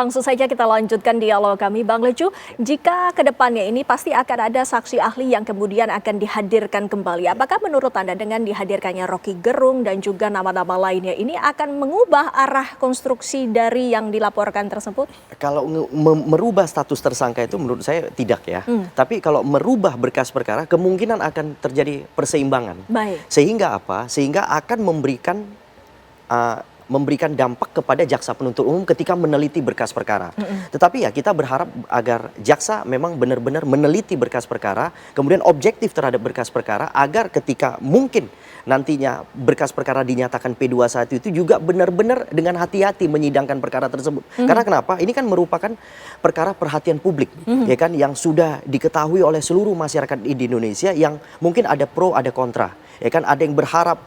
langsung saja kita lanjutkan dialog kami. Bang Lecu, jika kedepannya ini pasti akan ada saksi ahli yang kemudian akan dihadirkan kembali. Apakah menurut Anda dengan dihadirkannya Rocky Gerung dan juga nama-nama lainnya ini akan mengubah arah konstruksi dari yang dilaporkan tersebut? Kalau merubah status tersangka itu menurut saya tidak ya. Tapi kalau merubah berkas perkara kemungkinan akan terjadi perseimbangan. Baik. Sehingga apa? Sehingga akan memberikan dampak kepada jaksa penuntut umum ketika meneliti berkas perkara. Tetapi ya kita berharap agar jaksa memang benar-benar meneliti berkas perkara, kemudian objektif terhadap berkas perkara agar ketika mungkin nantinya berkas perkara dinyatakan P21 itu juga benar-benar dengan hati-hati menyidangkan perkara tersebut. Karena kenapa? Ini kan merupakan perkara perhatian publik, ya kan, yang sudah diketahui oleh seluruh masyarakat di Indonesia, yang mungkin ada pro ada kontra, ya kan, ada yang berharap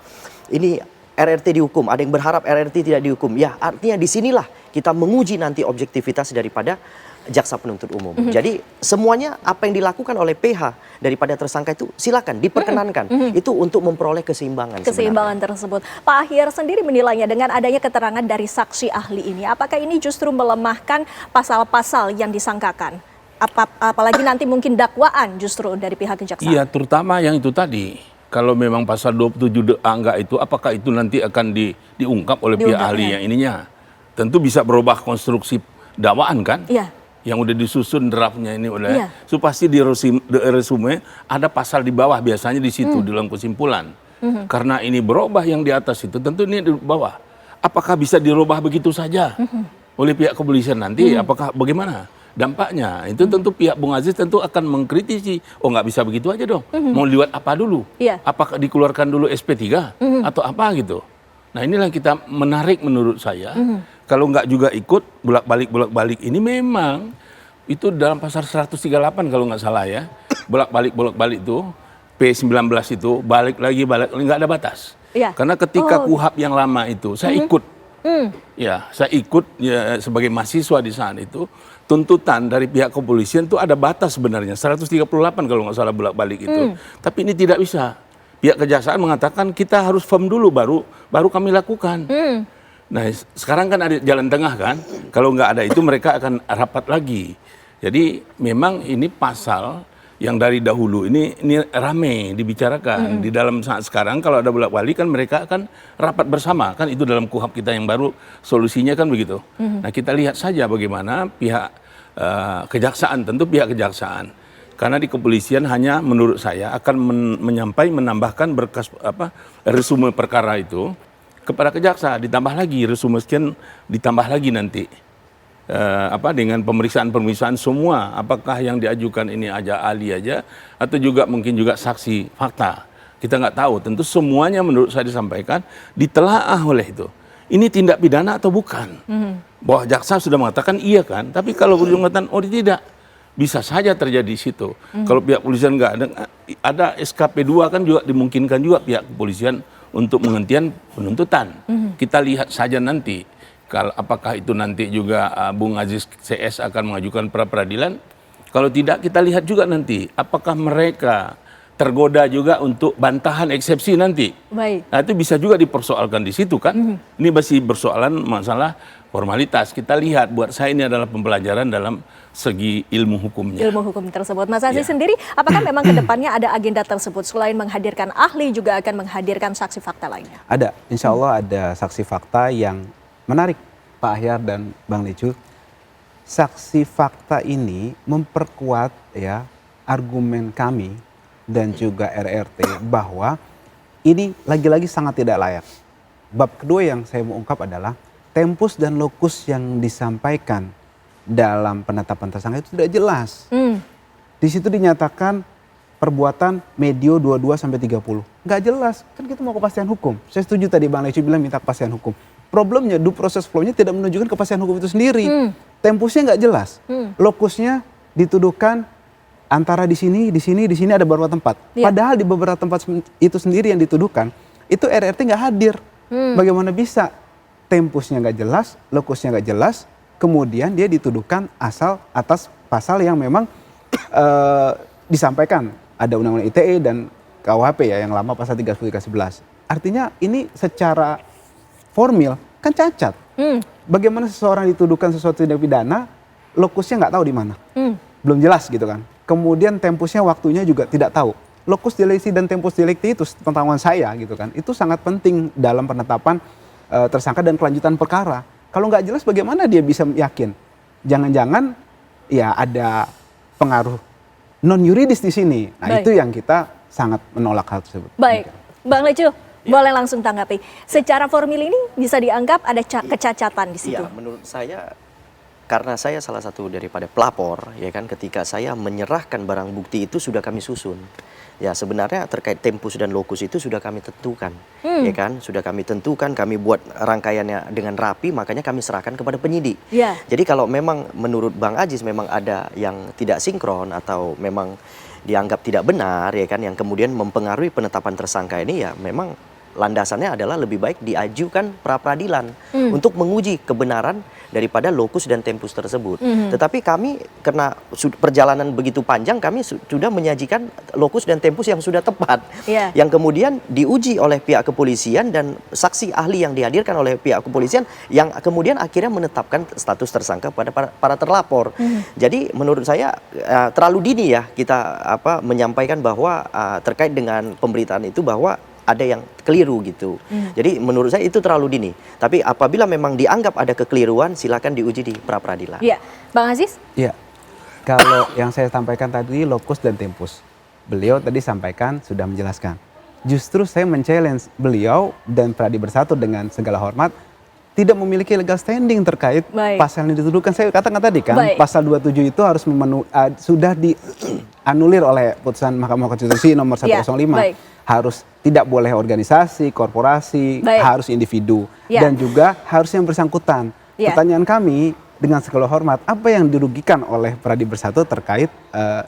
ini RRT dihukum, ada yang berharap RRT tidak dihukum. Ya, artinya disinilah kita menguji nanti objektivitas daripada jaksa penuntut umum. Jadi semuanya apa yang dilakukan oleh PH daripada tersangka itu silakan diperkenankan. Itu untuk memperoleh keseimbangan. Keseimbangan tersebut. Pak Ahyar sendiri menilainya dengan adanya keterangan dari saksi ahli ini, apakah ini justru melemahkan pasal-pasal yang disangkakan? Apalagi nanti mungkin dakwaan justru dari pihak kejaksaan. Iya, terutama yang itu tadi. Kalau memang pasal 27 enggak itu, apakah itu nanti akan diungkap oleh pihak ahli yang ininya? Tentu bisa berubah konstruksi dakwaan kan? Iya. Yang udah disusun draftnya ini oleh, so pasti di resume ada pasal di bawah biasanya di situ dalam kesimpulan. Karena ini berubah yang di atas itu, tentu ini di bawah. Apakah bisa dirubah begitu saja oleh pihak kepolisian nanti? Apakah bagaimana dampaknya? Itu tentu pihak Bung Aziz tentu akan mengkritisi. Oh, nggak bisa begitu aja dong. Mau lihat apa dulu? Apakah dikeluarkan dulu SP3 atau apa gitu? Nah, inilah kita menarik menurut saya. Kalau nggak juga ikut bolak-balik ini memang itu dalam pasal 138 kalau nggak salah ya. Bolak-balik itu P19 itu balik lagi nggak ada batas. Karena ketika KUHP yang lama itu saya ikut. Ya, saya ikut ya, sebagai mahasiswa di saat itu. Tuntutan dari pihak kepolisian itu ada batas sebenarnya 138 kalau nggak salah bolak-balik itu. Tapi ini tidak bisa. Pihak kejaksaan mengatakan kita harus firm dulu baru kami lakukan. Nah, sekarang kan ada jalan tengah kan. Kalau nggak ada itu mereka akan rapat lagi. Jadi memang ini pasal yang dari dahulu ini rame dibicarakan. Di dalam saat sekarang kalau ada bolak-balik kan mereka akan rapat bersama kan, itu dalam KUHP kita yang baru solusinya kan begitu. Nah, kita lihat saja bagaimana pihak kejaksaan, tentu pihak kejaksaan, karena di kepolisian hanya menurut saya akan menambahkan berkas resume perkara itu kepada kejaksa, ditambah lagi resume sekian, ditambah lagi nanti dengan pemeriksaan semua, apakah yang diajukan ini aja ahli aja atau juga mungkin juga saksi fakta, kita nggak tahu. Tentu semuanya menurut saya disampaikan ditelaah oleh itu, ini tindak pidana atau bukan. Bahwa jaksa sudah mengatakan iya kan, tapi kalau belum mengatakan oh tidak, bisa saja terjadi di situ. Kalau pihak kepolisian nggak ada SKP 2 kan juga dimungkinkan juga pihak kepolisian untuk menghentikan penuntutan. Kita lihat saja nanti. Apakah itu nanti juga Bung Aziz CS akan mengajukan pra peradilan? Kalau tidak, kita lihat juga nanti apakah mereka tergoda juga untuk bantahan eksepsi nanti. Baik. Nah, itu bisa juga dipersoalkan di situ kan. Ini masih persoalan masalah formalitas. Kita lihat, buat saya ini adalah pembelajaran dalam segi ilmu hukumnya. Ilmu hukum tersebut. Mas Aziz sendiri, apakah memang kedepannya ada agenda tersebut? Selain menghadirkan ahli, juga akan menghadirkan saksi fakta lainnya? Ada, insya Allah ada saksi fakta yang menarik, Pak Ahyar dan Bang Lecu. Saksi fakta ini memperkuat ya argumen kami dan juga RRT bahwa ini lagi-lagi sangat tidak layak. Bab kedua yang saya mau ungkap adalah tempus dan lokus yang disampaikan dalam penetapan tersangka itu tidak jelas. Di situ dinyatakan perbuatan medio 22 sampai 30. Nggak jelas, kan kita mau kepastian hukum. Saya setuju tadi Bang Lecu bilang minta kepastian hukum. Problemnya due process flow-nya tidak menunjukkan kepastian hukum itu sendiri. Tempusnya nggak jelas. Lokusnya dituduhkan antara di sini ada beberapa tempat. Padahal di beberapa tempat itu sendiri yang dituduhkan, itu RRT nggak hadir. Bagaimana bisa? Tempusnya nggak jelas, lokusnya nggak jelas, kemudian dia dituduhkan asal atas pasal yang memang disampaikan. Ada Undang-Undang ITE dan KUHP ya, yang lama pasal 33-11. Artinya ini secara formil kan cacat. Bagaimana seseorang dituduhkan sesuatu tindak pidana, lokusnya nggak tahu di mana, belum jelas gitu kan. Kemudian tempusnya, waktunya juga tidak tahu. Lokus delicti dan tempus delicti itu pengetahuan saya gitu kan, itu sangat penting dalam penetapan tersangka dan kelanjutan perkara. Kalau nggak jelas bagaimana dia bisa yakin? Jangan-jangan ya ada pengaruh non yuridis di sini. Nah, itu yang kita sangat menolak hal tersebut. Baik, Bang Lecu, boleh langsung tanggapi. Secara formil ini bisa dianggap ada kecacatan di situ. Iya, menurut saya karena saya salah satu daripada pelapor, ya kan, ketika saya menyerahkan barang bukti itu sudah kami susun. Ya, sebenarnya terkait tempus dan lokus itu sudah kami tentukan, ya kan, sudah kami tentukan, kami buat rangkaiannya dengan rapi, makanya kami serahkan kepada penyidik. Jadi kalau memang menurut Bang Aziz memang ada yang tidak sinkron atau memang dianggap tidak benar, ya kan, yang kemudian mempengaruhi penetapan tersangka ini, ya memang landasannya adalah lebih baik diajukan pra-peradilan untuk menguji kebenaran daripada lokus dan tempus tersebut. Tetapi kami karena perjalanan begitu panjang, kami sudah menyajikan lokus dan tempus yang sudah tepat, yang kemudian diuji oleh pihak kepolisian dan saksi ahli yang dihadirkan oleh pihak kepolisian yang kemudian akhirnya menetapkan status tersangka pada para terlapor. Jadi menurut saya terlalu dini ya kita menyampaikan bahwa terkait dengan pemberitaan itu bahwa ada yang keliru gitu. Jadi menurut saya itu terlalu dini. Tapi apabila memang dianggap ada kekeliruan, silakan diuji di pra-peradilan. Iya, Bang Aziz? Iya, kalau yang saya sampaikan tadi lokus dan tempus, beliau tadi sampaikan sudah menjelaskan. Justru saya men-challenge beliau dan Pradi Bersatu dengan segala hormat tidak memiliki legal standing terkait pasal yang dituduhkan. Saya katakan tadi kan, pasal 27 itu harus sudah dianulir oleh putusan Mahkamah Konstitusi nomor 105. Harus tidak boleh organisasi, korporasi, harus individu, dan juga harus yang bersangkutan. Pertanyaan kami dengan segala hormat, apa yang dirugikan oleh Pradi Bersatu terkait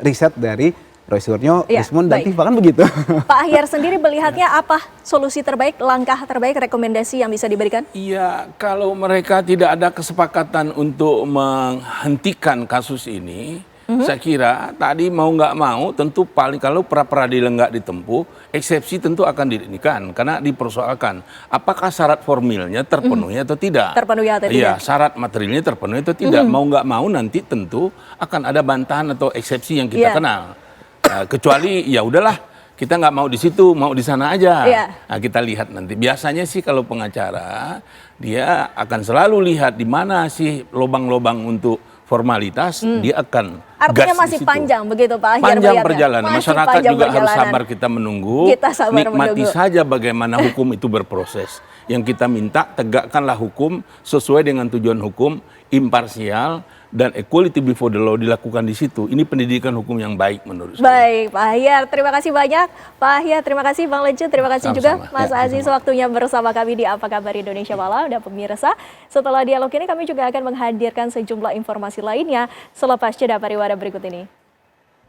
riset dari Roy Suryo, Rismond, dan Tifa, kan begitu? Pak Ahyar sendiri melihatnya apa solusi terbaik, langkah terbaik, rekomendasi yang bisa diberikan? Iya, kalau mereka tidak ada kesepakatan untuk menghentikan kasus ini, saya kira tadi mau nggak mau tentu paling kalau pra-peradilan nggak ditempuh, eksepsi tentu akan didirikan karena dipersoalkan apakah syarat formilnya terpenuhi atau tidak. Terpenuhi atau tidak? Iya, syarat materialnya terpenuhi atau tidak. Mau nggak mau nanti tentu akan ada bantahan atau eksepsi yang kita kenal. Kecuali ya udahlah kita nggak mau di situ, mau di sana aja. Nah, kita lihat nanti. Biasanya sih kalau pengacara dia akan selalu lihat di mana sih lobang-lobang untuk formalitas, dia akan artinya masih panjang begitu Pak Ahyar? Panjang perjalanan, masyarakat juga harus sabar kita menunggu, nikmati saja bagaimana hukum itu berproses. Yang kita minta tegakkanlah hukum sesuai dengan tujuan hukum, imparsial dan equality before the law dilakukan di situ. Ini pendidikan hukum yang baik menurut saya. Baik, Pak Ahyar, terima kasih banyak. Pak Ahyar, terima kasih Bang Lecu, terima kasih juga Mas Aziz waktunya bersama kami di Apa Kabar Indonesia Malam. Dan pemirsa, setelah dialog ini kami juga akan menghadirkan sejumlah informasi lainnya selepas jeda pariwara berikut ini.